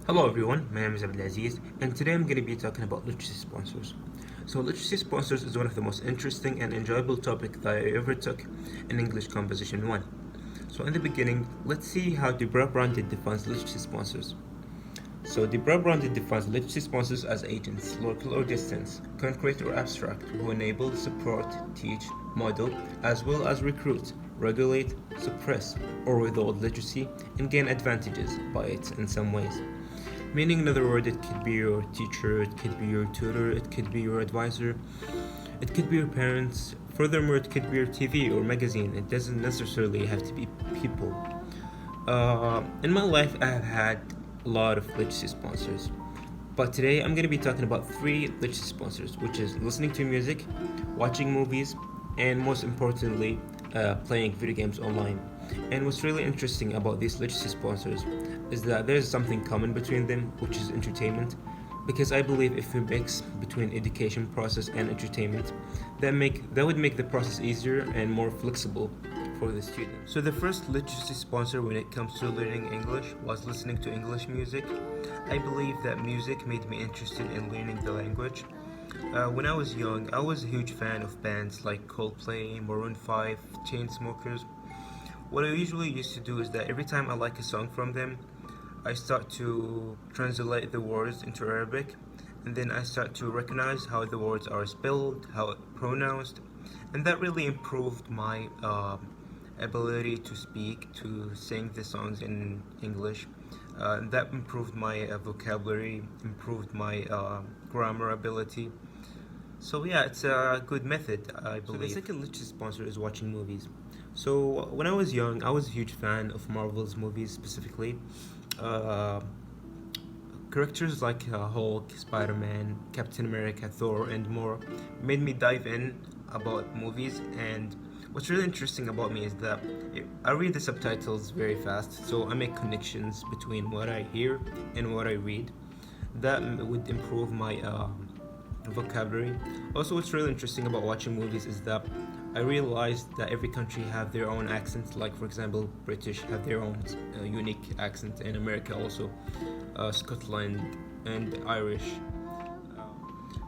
Hello everyone, my name is Abdulaziz and today I'm going to be talking about literacy sponsors. So literacy sponsors is one of the most interesting and enjoyable topics that I ever took in English Composition 1. So in the beginning, let's see how Deborah Branded defines literacy sponsors. So Deborah Branded defines literacy sponsors as agents, local or distant, concrete or abstract, who enable, support, teach, model, as well as recruit, regulate, suppress, or withhold literacy and gain advantages by it in some ways. Meaning, in other words, it could be your teacher, it could be your tutor, it could be your advisor, it could be your parents. Furthermore, it could be your TV or magazine. It doesn't necessarily have to be people. In my life, I have had a lot of literacy sponsors. But today, I'm going to be talking about three literacy sponsors, which is listening to music, watching movies, and most importantly, playing video games online. And what's really interesting about these literacy sponsors is that there's something common between them, which is entertainment. Because I believe if we mix between education process and entertainment, that would make the process easier and more flexible for the student. So the first literacy sponsor when it comes to learning English was listening to English music. I believe that music made me interested in learning the language. When I was young, I was a huge fan of bands like Coldplay, Maroon 5, Chainsmokers. What I usually used to do is that every time I like a song from them, I start to translate the words into Arabic, and then I start to recognize how the words are spelled, how it's pronounced, and that really improved my ability to speak, to sing the songs in English. That improved my vocabulary, improved my grammar ability. So yeah, it's a good method, I believe. So the second literacy sponsor is watching movies. So when I was young, I was a huge fan of Marvel's movies specifically. Uh, Characters like Hulk, Spider-Man, Captain America, Thor, and more made me dive in about movies. And what's really interesting about me is that I read the subtitles very fast, so I make connections between what I hear and what I read. That would improve my vocabulary. Also, what's really interesting about watching movies is that I realized that every country have their own accents. Like for example, British have their own unique accent, and America also, Scotland and Irish.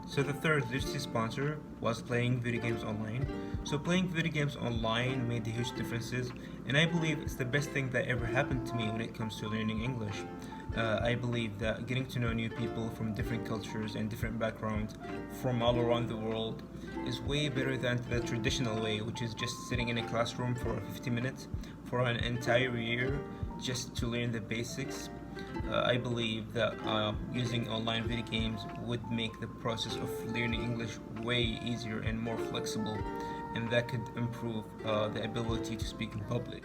So the third literacy sponsor was playing video games online. So playing video games online made huge differences, and I believe it's the best thing that ever happened to me when it comes to learning English. I believe that getting to know new people from different cultures and different backgrounds from all around the world is way better than the traditional way, which is just sitting in a classroom for 50 minutes for an entire year just to learn the basics. I believe that using online video games would make the process of learning English way easier and more flexible, and that could improve the ability to speak in public.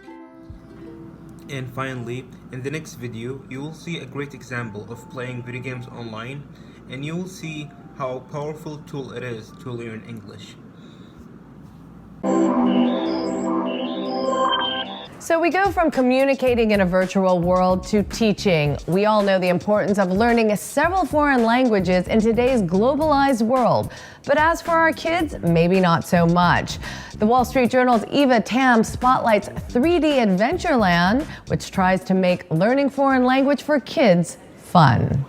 And finally, in the next video, you will see a great example of playing video games online, and you will see how powerful tool it is to learn English. So we go from communicating in a virtual world to teaching. We all know the importance of learning several foreign languages in today's globalized world. But as for our kids, maybe not so much. The Wall Street Journal's Eva Tam spotlights 3D Adventureland, which tries to make learning foreign language for kids fun.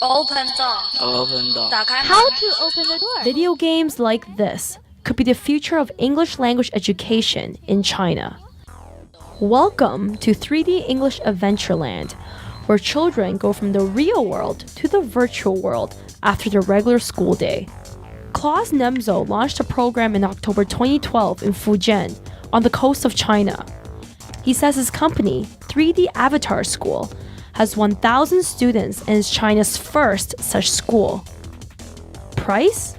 Open door. How to open the door? Video games like this could be the future of English language education in China. Welcome to 3D English Adventureland, where children go from the real world to the virtual world after their regular school day. Klaus Nemzo launched a program in October 2012 in Fujian, on the coast of China. He says his company, 3D Avatar School, has 1,000 students and is China's first such school. Price?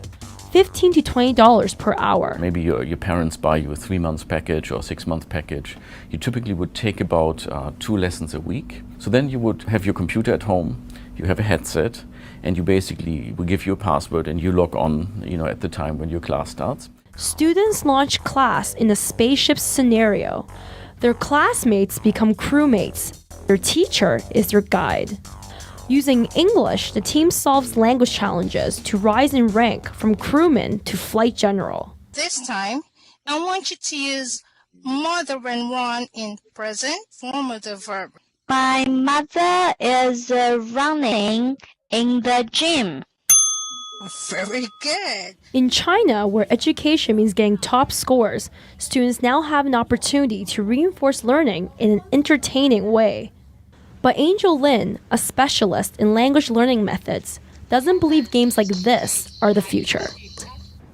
$15 to $20 per hour. Maybe your parents buy you a 3-month package or 6-month package. You typically would take about 2 lessons a week. So then you would have your computer at home, you have a headset, and you basically will give you a password and you log on, at the time when your class starts. Students launch class in a spaceship scenario. Their classmates become crewmates. Their teacher is their guide. Using English, the team solves language challenges to rise in rank from crewman to flight general. This time, I want you to use more than one in present form of the verb. My mother is running in the gym. Very good. In China, where education means getting top scores, students now have an opportunity to reinforce learning in an entertaining way. But Angel Lin, a specialist in language learning methods, doesn't believe games like this are the future.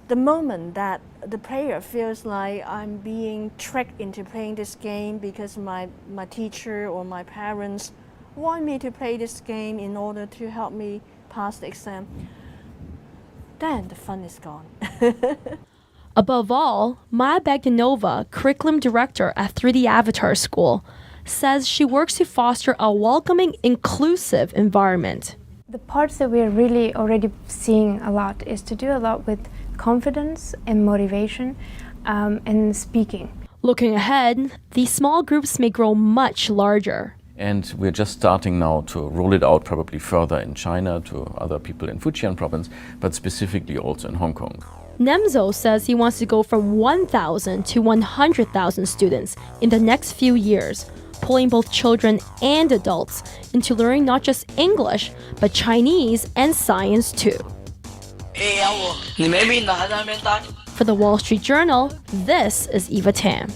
The moment that the player feels like I'm being tricked into playing this game because my teacher or my parents want me to play this game in order to help me pass the exam, then the fun is gone. Above all, Maya Bagdanova, curriculum director at 3D Avatar School, says she works to foster a welcoming, inclusive environment. The parts that we're really already seeing a lot is to do a lot with confidence and motivation and speaking. Looking ahead, these small groups may grow much larger. And we're just starting now to roll it out probably further in China to other people in Fujian province, but specifically also in Hong Kong. Nemzo says he wants to go from 1,000 to 100,000 students in the next few years, pulling both children and adults into learning not just English, but Chinese and science too. For the Wall Street Journal, this is Eva Tam.